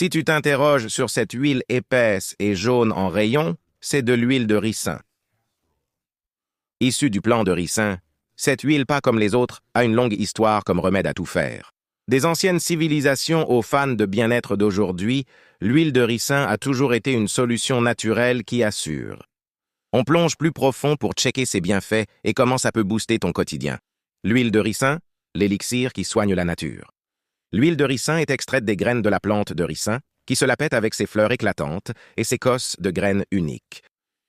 Si tu t'interroges sur cette huile épaisse et jaune en rayon, c'est de l'huile de ricin. Issue du plant de ricin, cette huile, pas comme les autres, a une longue histoire comme remède à tout faire. Des anciennes civilisations aux fans de bien-être d'aujourd'hui, l'huile de ricin a toujours été une solution naturelle qui assure. On plonge plus profond pour checker ses bienfaits et comment ça peut booster ton quotidien. L'huile de ricin, l'élixir qui soigne la nature. L'huile de ricin est extraite des graines de la plante de ricin, qui se la pète avec ses fleurs éclatantes et ses cosses de graines uniques.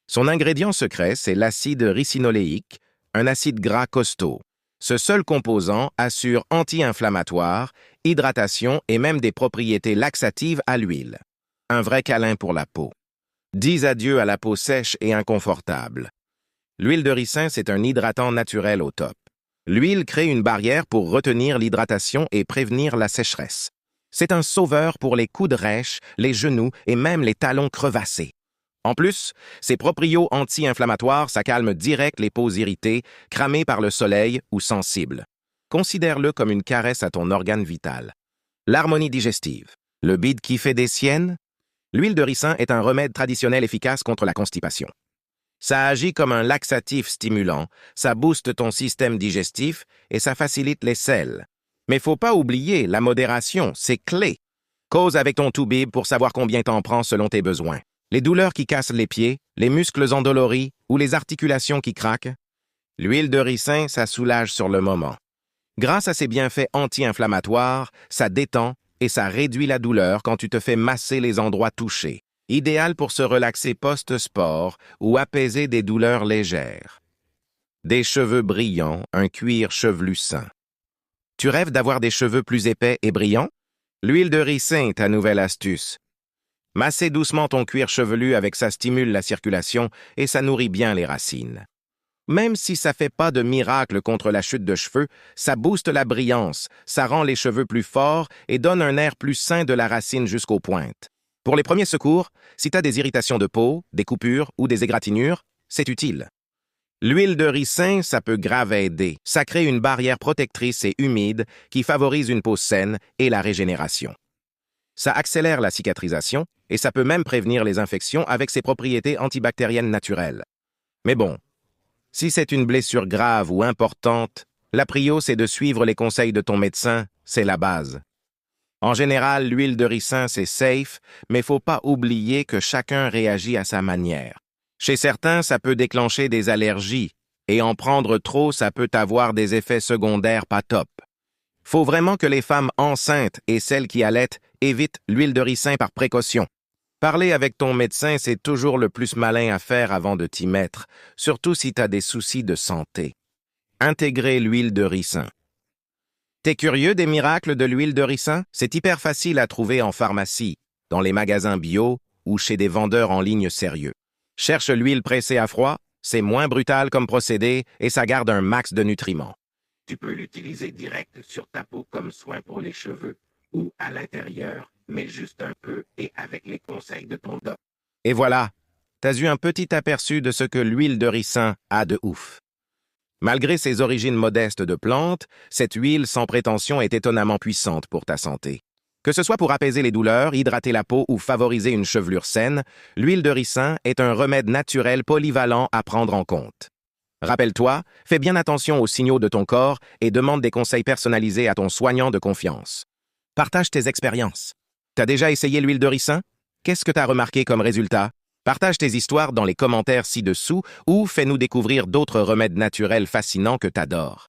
Son ingrédient secret, c'est l'acide ricinoléique, un acide gras costaud. Ce seul composant assure anti-inflammatoire, hydratation et même des propriétés laxatives à l'huile. Un vrai câlin pour la peau. Dis adieu à la peau sèche et inconfortable. L'huile de ricin, c'est un hydratant naturel au top. L'huile crée une barrière pour retenir l'hydratation et prévenir la sécheresse. C'est un sauveur pour les coudes rêches, les genoux et même les talons crevassés. En plus, ses proprios anti-inflammatoires, ça calme direct les peaux irritées, cramées par le soleil ou sensibles. Considère-le comme une caresse à ton organe vital. L'harmonie digestive. Le bide qui fait des siennes? L'huile de ricin est un remède traditionnel efficace contre la constipation. Ça agit comme un laxatif stimulant, ça booste ton système digestif et ça facilite les selles. Mais faut pas oublier, la modération, c'est clé. Cause avec ton toubib pour savoir combien t'en prends selon tes besoins. Les douleurs qui cassent les pieds, les muscles endoloris ou les articulations qui craquent. L'huile de ricin, ça soulage sur le moment. Grâce à ses bienfaits anti-inflammatoires, ça détend et ça réduit la douleur quand tu te fais masser les endroits touchés. Idéal pour se relaxer post-sport ou apaiser des douleurs légères. Des cheveux brillants, un cuir chevelu sain. Tu rêves d'avoir des cheveux plus épais et brillants? L'huile de ricin, ta nouvelle astuce. Masser doucement ton cuir chevelu avec ça stimule la circulation et ça nourrit bien les racines. Même si ça fait pas de miracle contre la chute de cheveux, ça booste la brillance, ça rend les cheveux plus forts et donne un air plus sain de la racine jusqu'aux pointes. Pour les premiers secours, si tu as des irritations de peau, des coupures ou des égratignures, c'est utile. L'huile de ricin, ça peut grave aider. Ça crée une barrière protectrice et humide qui favorise une peau saine et la régénération. Ça accélère la cicatrisation et ça peut même prévenir les infections avec ses propriétés antibactériennes naturelles. Mais bon, si c'est une blessure grave ou importante, la prio c'est de suivre les conseils de ton médecin, c'est la base. En général, l'huile de ricin c'est safe, mais faut pas oublier que chacun réagit à sa manière. Chez certains, ça peut déclencher des allergies, et en prendre trop, ça peut avoir des effets secondaires pas top. Faut vraiment que les femmes enceintes et celles qui allaitent évitent l'huile de ricin par précaution. Parler avec ton médecin, c'est toujours le plus malin à faire avant de t'y mettre, surtout si tu as des soucis de santé. Intégrer l'huile de ricin. T'es curieux des miracles de l'huile de ricin? C'est hyper facile à trouver en pharmacie, dans les magasins bio ou chez des vendeurs en ligne sérieux. Cherche l'huile pressée à froid, c'est moins brutal comme procédé et ça garde un max de nutriments. Tu peux l'utiliser direct sur ta peau comme soin pour les cheveux ou à l'intérieur, mais juste un peu et avec les conseils de ton doc. Et voilà, t'as eu un petit aperçu de ce que l'huile de ricin a de ouf. Malgré ses origines modestes de plante, cette huile sans prétention est étonnamment puissante pour ta santé. Que ce soit pour apaiser les douleurs, hydrater la peau ou favoriser une chevelure saine, l'huile de ricin est un remède naturel polyvalent à prendre en compte. Rappelle-toi, fais bien attention aux signaux de ton corps et demande des conseils personnalisés à ton soignant de confiance. Partage tes expériences. T'as déjà essayé l'huile de ricin? Qu'est-ce que t'as remarqué comme résultat? Partage tes histoires dans les commentaires ci-dessous ou fais-nous découvrir d'autres remèdes naturels fascinants que t'adores.